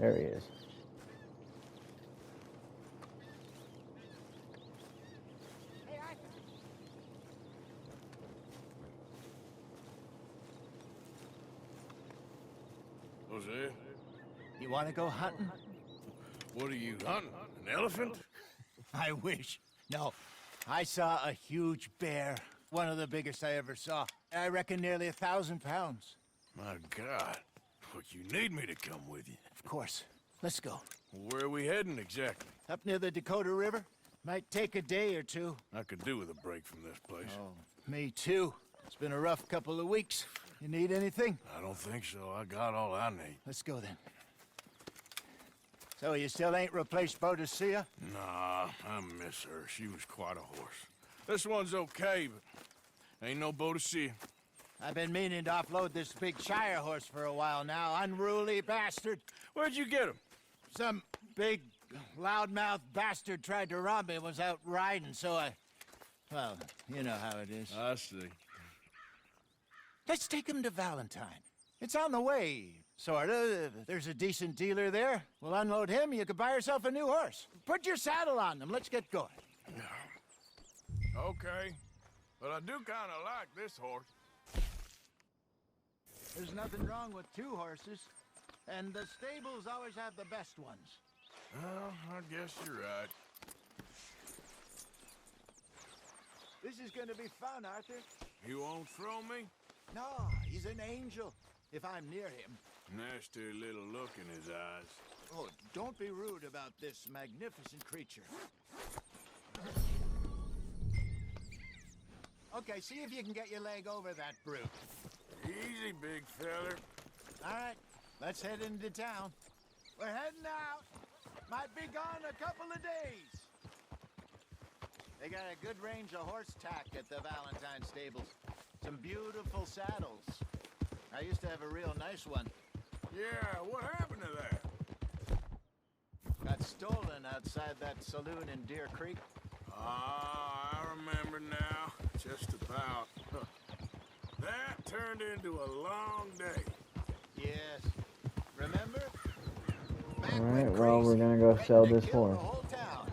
There he is. Hey, Arthur. Hosea, You want to go hunting? what are you hunting? An elephant? I wish. No, I saw a huge bear. One of the biggest I ever saw. I reckon nearly 1,000 pounds. My God. But you need me to come with you. Of course. Let's go. Where are we heading exactly? Up near the Dakota River. Might take a day or two. I could do with a break from this place. Oh, me too. It's been a rough couple of weeks. You need anything? I don't think so. I got all I need. Let's go then. So you still ain't replaced Boadicea? Nah, I miss her. She was quite a horse. This one's okay, but ain't no Boadicea. I've been meaning to offload this big Shire horse for a while now. Unruly bastard. Where'd you get him? Some big, loudmouth bastard tried to rob me and was out riding, so well, you know how it is. I see. Let's take him to Valentine. It's on the way, sorta. There's a decent dealer there. We'll unload him, you could buy yourself a new horse. Put your saddle on them, let's get going. Okay, but I do kind of like this horse. There's nothing wrong with two horses, and the stables always have the best ones. Well, I guess you're right. This is gonna be fun, Arthur. You won't throw me? No, he's an angel, if I'm near him. Nasty little look in his eyes. Oh, don't be rude about this magnificent creature. Okay, see if you can get your leg over that brute. Easy, big feller. All right, let's head into town. We're heading out. Might be gone a couple of days. They got a good range of horse tack at the Valentine stables. Some beautiful saddles. I used to have a real nice one. Yeah, what happened to that? Got stolen outside that saloon in Deer Creek. Ah, I remember now. Just about. That turned into a long day. Yes. Remember? All right, well, we're gonna go sell this horse. The whole town.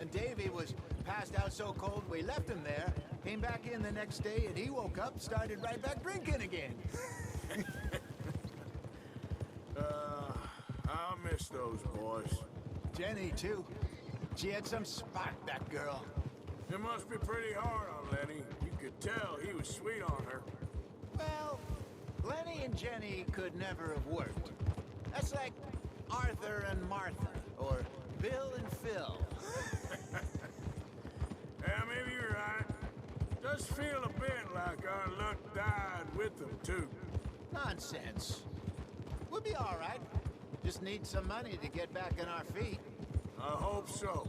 And Davy was passed out so cold we left him there. Came back in the next day and he woke up, started right back drinking again. I miss those boys. Jenny, too. She had some spark, that girl. It must be pretty hard on Lenny. You could tell he was sweet on her. Well, Lenny and Jenny could never have worked. That's like Arthur and Martha, or Bill and Phil. Yeah, maybe you're right. Does feel a bit like our luck died with them, too. Nonsense. We'll be all right. Just need some money to get back on our feet. I hope so.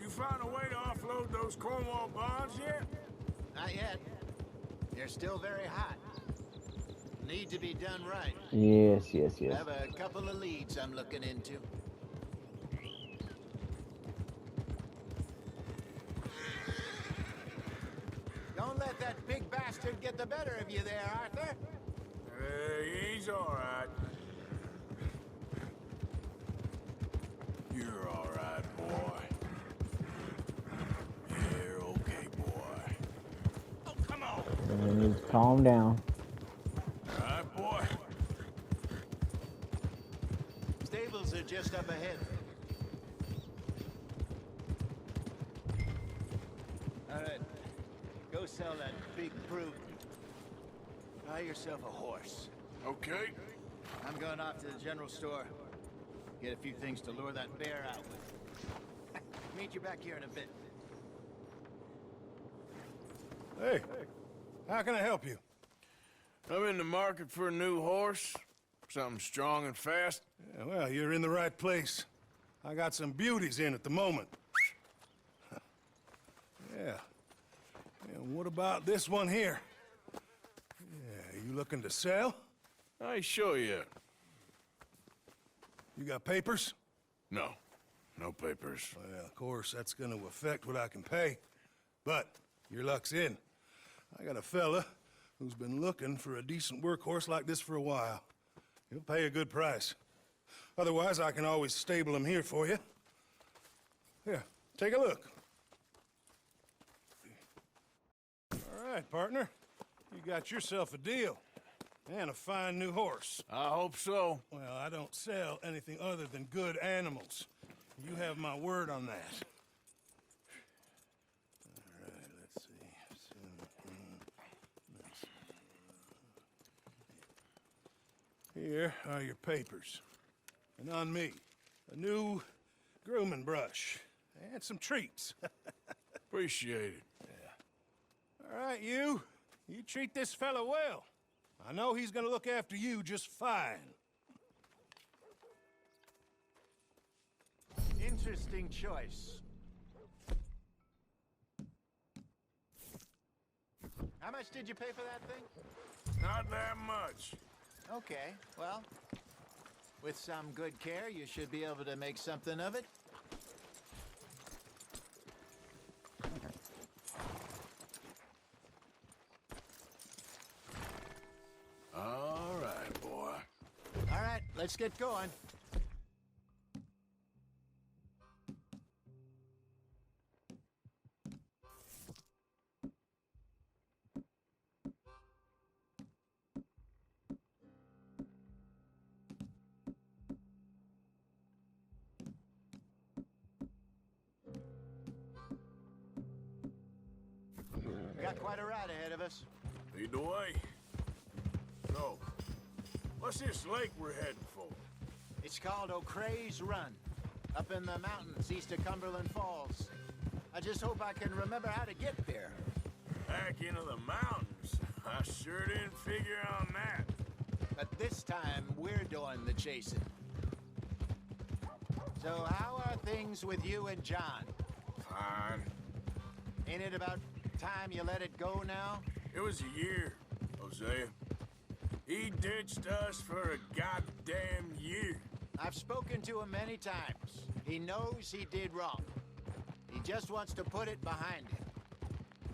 You found a way to offload those Cornwall bonds yet? Not yet. They're still very hot. Need to be done right. Yes. I have a couple of leads I'm looking into. Don't let that big bastard get the better of you there, Arthur. He's all right. You're all right, boy. You're okay, boy. Oh, come on. You need to calm down. All right, boy. Stables are just up ahead. All right. Go sell that big brute. Buy yourself a horse. Okay. I'm going off to the general store. Get a few things to lure that bear out with. Meet you back here in a bit. Hey, how can I help you? I'm in the market for a new horse. Something strong and fast. Yeah, well, you're in the right place. I got some beauties in at the moment. Yeah. And what about this one here? Yeah, you looking to sell? I ain't sure yet. You got papers? No. No papers. Well, of course, that's gonna affect what I can pay. But your luck's in. I got a fella who's been looking for a decent workhorse like this for a while. He'll pay a good price. Otherwise, I can always stable him here for you. Here, take a look. All right, partner. You got yourself a deal. And a fine new horse. I hope so. Well, I don't sell anything other than good animals. You have my word on that. All right, let's see. Here are your papers. And on me, a new grooming brush. And some treats. Appreciate it. All right, you. You treat this fella well. I know he's gonna look after you just fine. Interesting choice. How much did you pay for that thing? Not that much. Okay, well, with some good care, you should be able to make something of it. All right, boy. All right, let's get going. We got quite a ride ahead of us. Lead the way. So, what's this lake we're heading for? It's called O'Creagh's Run, up in the mountains east of Cumberland Falls. I just hope I can remember how to get there. Back into the mountains? I sure didn't figure on that. But this time, we're doing the chasing. So how are things with you and John? Fine. Ain't it about time you let it go now? It was a year, Hosea. He ditched us for a goddamn year. I've spoken to him many times. He knows he did wrong. He just wants to put it behind him.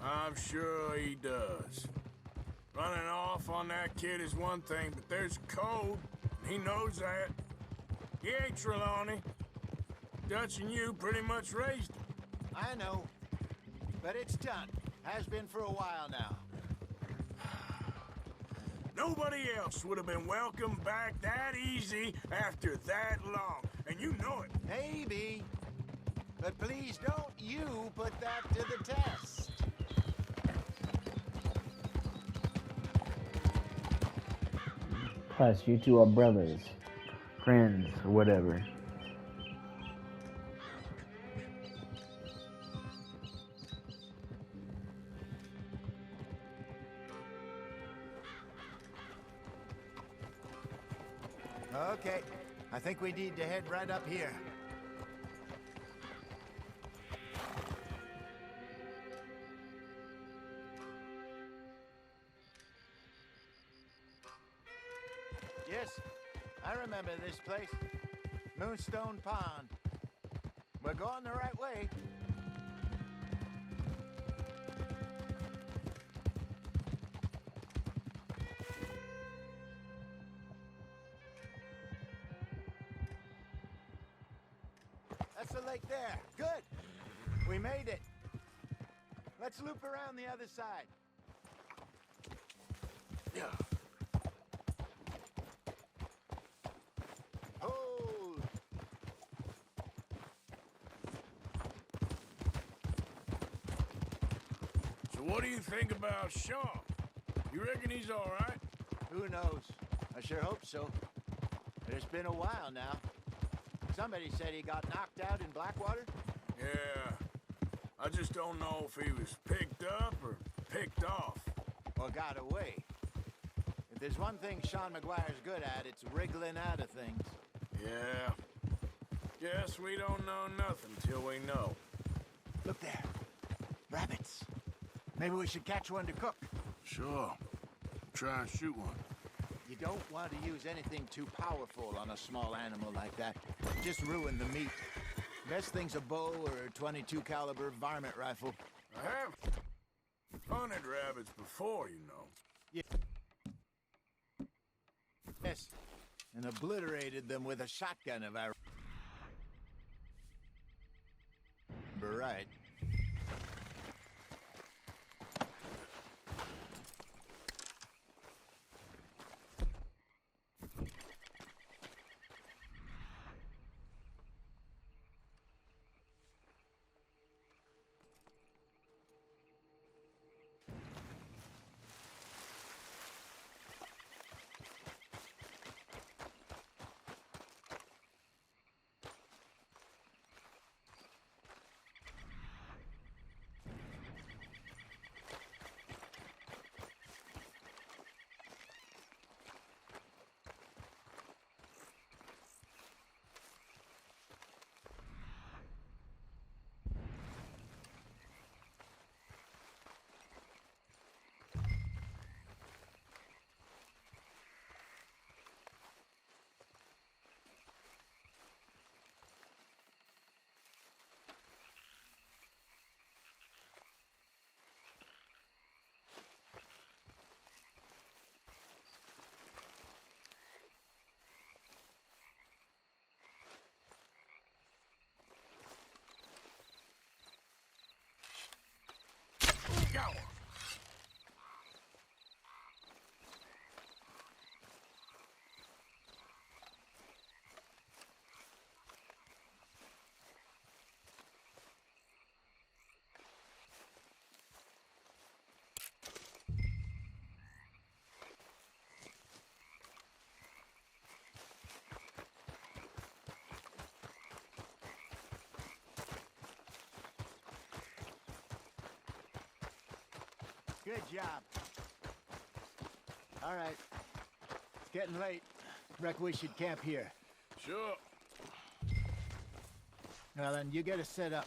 I'm sure he does. Running off on that kid is one thing, but there's a code. He knows that. He ain't Trelawney. Dutch and you pretty much raised him. I know. But it's done. Has been for a while now. Nobody else would have been welcomed back that easy after that long. And you know it. Maybe. But please don't you put that to the test. Plus, you two are brothers, friends, or whatever. Okay. I think we need to head right up here. Yes, I remember this place. Moonstone Pond. We're going the right way. That's the lake there. Good. We made it. Let's loop around the other side. Yeah. Hold. So what do you think about Shaw? You reckon he's all right? Who knows? I sure hope so. But it's been a while now. Somebody said he got knocked out in Blackwater. Yeah. I just don't know if he was picked up or picked off. Or got away. If there's one thing Sean McGuire's good at, it's wriggling out of things. Yeah. Guess we don't know nothing till we know. Look there. Rabbits. Maybe we should catch one to cook. Sure. Try and shoot one. You don't want to use anything too powerful on a small animal like that. Just ruin the meat. Best thing's a bow or a .22 caliber varmint rifle. I have hunted rabbits before, you know. Yes. and obliterated them with a shotgun if I remember right. Go! Good job. All right. It's getting late. Reckon we should camp here. Sure. Well, then, you get us set up.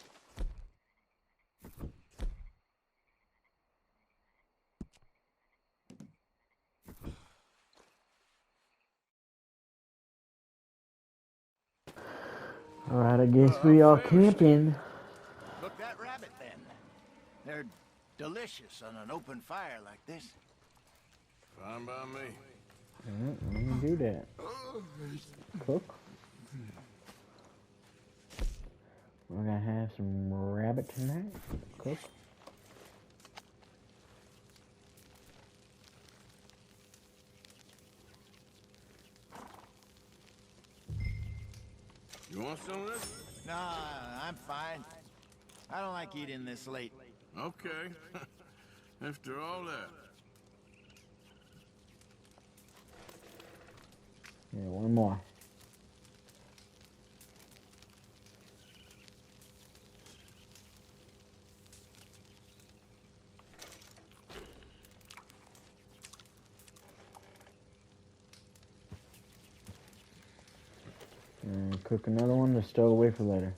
Alright, I guess we are camping. Cook that rabbit, then. They're delicious on an open fire like this. Fine by me. Alright, let me do that. Cook. We're gonna have some rabbit tonight. Cook. You want some of this? No, I'm fine. I don't like eating this late. Okay. After all that. Yeah, one more. And cook another one to stow away for later.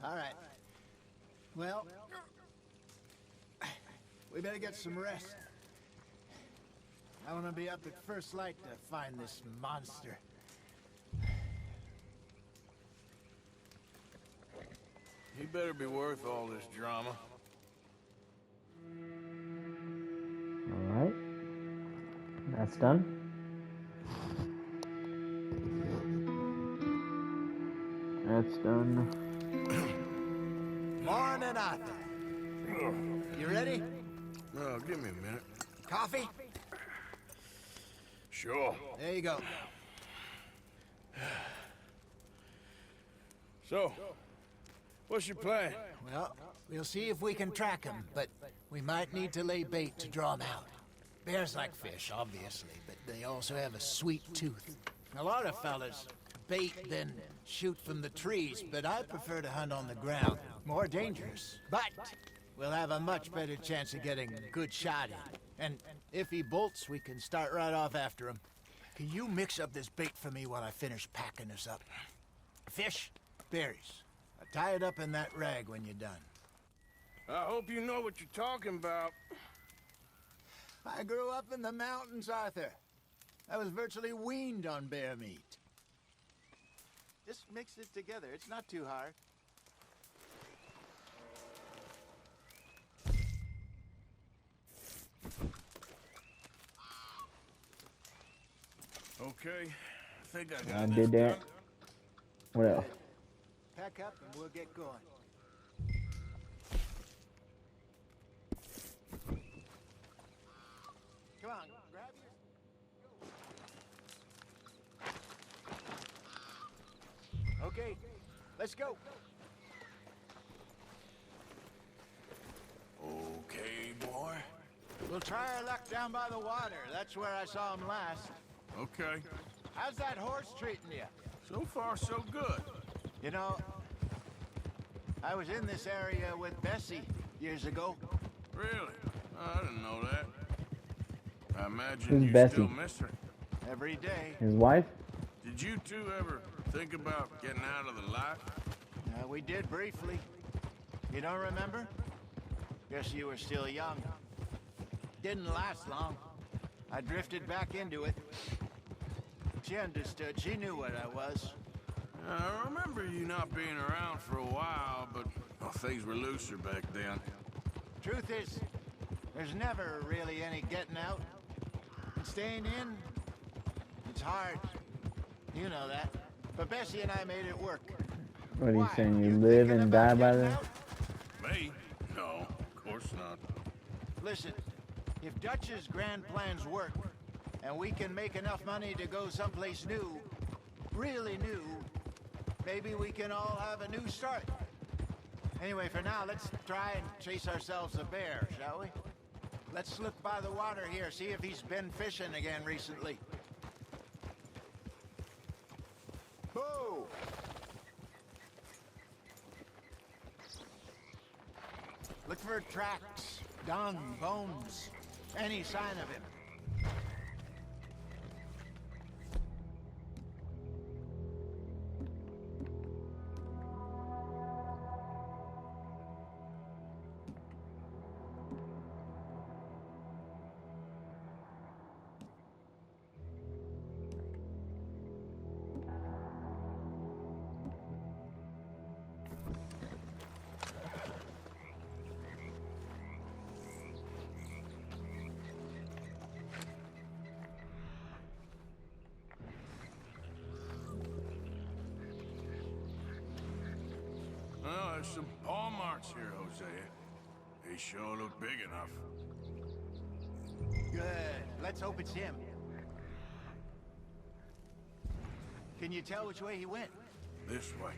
All right. Well, we better get some rest. I want to be up at first light to find this monster. He better be worth all this drama. Alright. That's done. That's done. Morning, Arthur. You ready? Oh, give me a minute. Coffee? Sure. There you go. So, what's your plan? Well, we'll see if we can track him, but we might need to lay bait to draw him out. Bears like fish, obviously, but they also have a sweet tooth. A lot of fellas bait, then shoot from the trees, but I prefer to hunt on the ground. More dangerous, but we'll have a much better chance of getting a good shot in. And if he bolts, we can start right off after him. Can you mix up this bait for me while I finish packing this up? Fish, berries. Tie it up in that rag when you're done. I hope you know what you're talking about. I grew up in the mountains, Arthur. I was virtually weaned on bear meat. Just mix it together. It's not too hard. Okay, I think I got I this did that. done. What else? Pack up and we'll get going. Come on, grab your... Okay, let's go. Okay, boy. We'll try our luck down by the water. That's where I saw him last. Okay. How's that horse treating you? So far, so good. You know, I was in this area with Bessie years ago. Really? I didn't know that. I imagine Who's you Bessie? still miss her. Every day. His wife? Did you two ever think about getting out of the life? We did briefly. You don't remember? Guess you were still young. Didn't last long. I drifted back into it. She understood. She knew what I was. I remember you not being around for a while, but well, things were looser back then. Truth is, there's never really any getting out. And staying in, it's hard. You know that. But Bessie and I made it work. What are you Why? saying? You You live thinking and about die by getting this? out? Me? No, of course not. Listen, if Dutch's grand plans work, and we can make enough money to go someplace new, really new, maybe we can all have a new start. Anyway, for now, let's try and chase ourselves a bear, shall we? Let's look by the water here, see if he's been fishing again recently. Whoa! Look for tracks, dung, bones, any sign of him. Well, there's some paw marks here, Hosea. They sure look big enough. Good. Let's hope it's him. Can you tell which way he went? This way.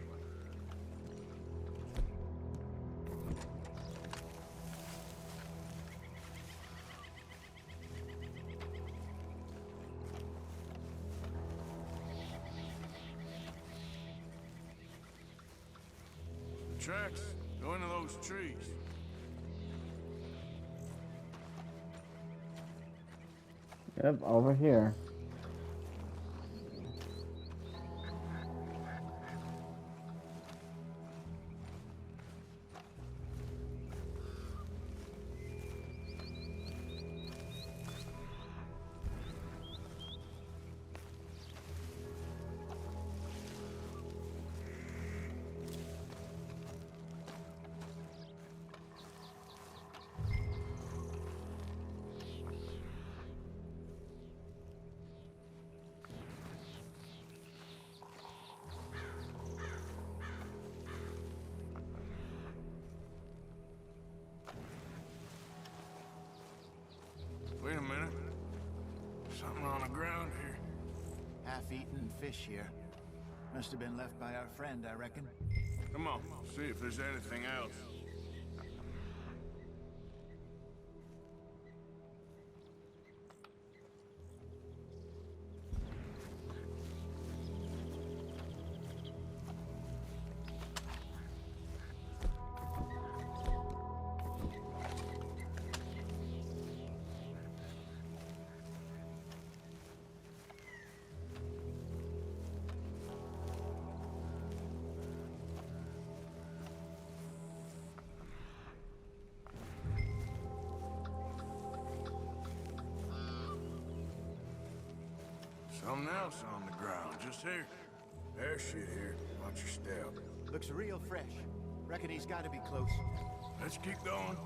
The tracks go into those trees. Yep, over here. Wait a minute. Something on the ground here. Half-eaten fish here. Must have been left by our friend, I reckon. Come on, see if there's anything else. Something else on the ground, just here. There's shit here. Watch your step. Looks real fresh. Reckon he's gotta be close. Let's keep going.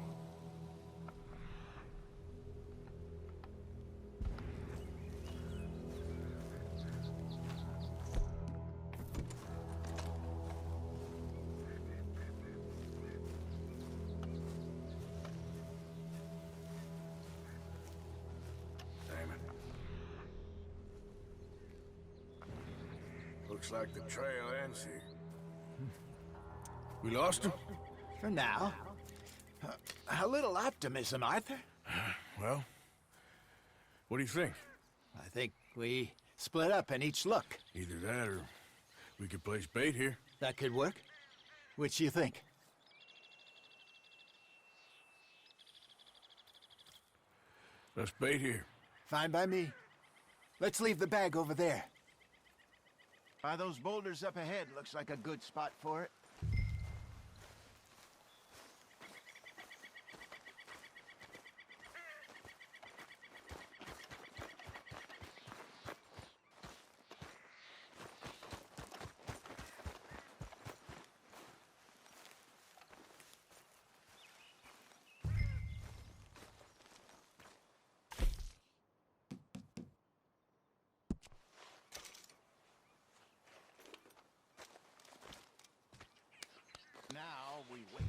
Damn it. Looks like the trail ends here. We lost him? For now. A little optimism, Arthur. Well, what do you think? I think we split up and each look. Either that or we could place bait here. That could work. Which do you think? Let's bait here. Fine by me. Let's leave the bag over there. By those boulders up ahead, looks like a good spot for it. Now we wait.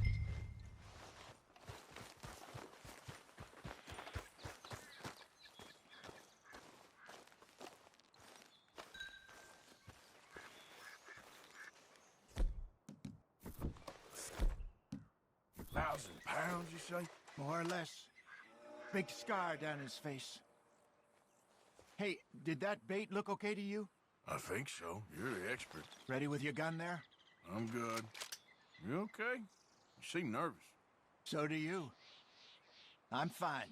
£1,000, you say? More or less. Big scar down his face. Hey, did that bait look okay to you? I think so. You're the expert. Ready with your gun there? I'm good. You okay? You seem nervous. So do you. I'm fine.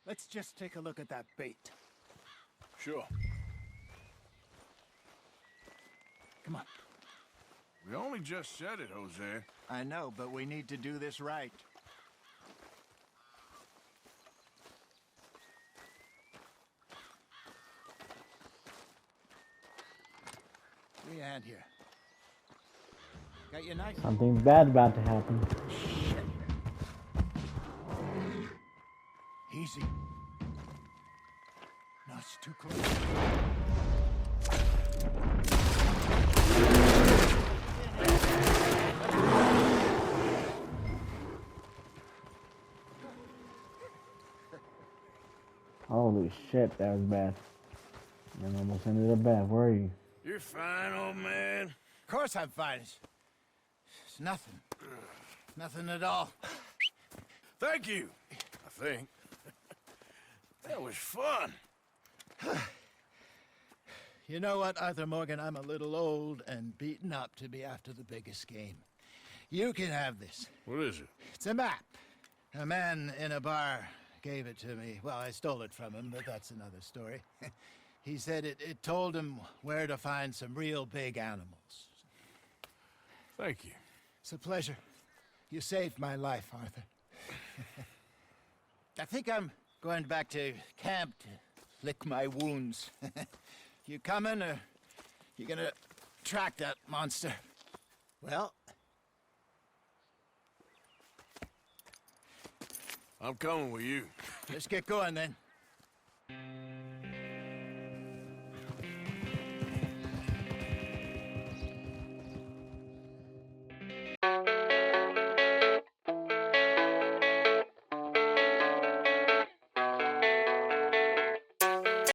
Let's just take a look at that bait. Sure. Come on. We only just said it, Hosea. I know, but we need to do this right. Give me a hand here. Got your knife? Something bad about to happen. Easy. No, it's too close. Holy shit, that was bad. And almost ended up bad. Where are you? You're fine, old man. Of course I'm fine. It's nothing. Nothing at all. Thank you, I think. That was fun. You know what, Arthur Morgan? I'm a little old and beaten up to be after the biggest game. You can have this. What is it? It's a map. A man in a bar gave it to me. Well, I stole it from him, but that's another story. He said it told him where to find some real big animals. Thank you. It's a pleasure. You saved my life, Arthur. I think I'm going back to camp to lick my wounds. You coming, or you gonna track that monster? Well, I'm coming with you. let's get going then.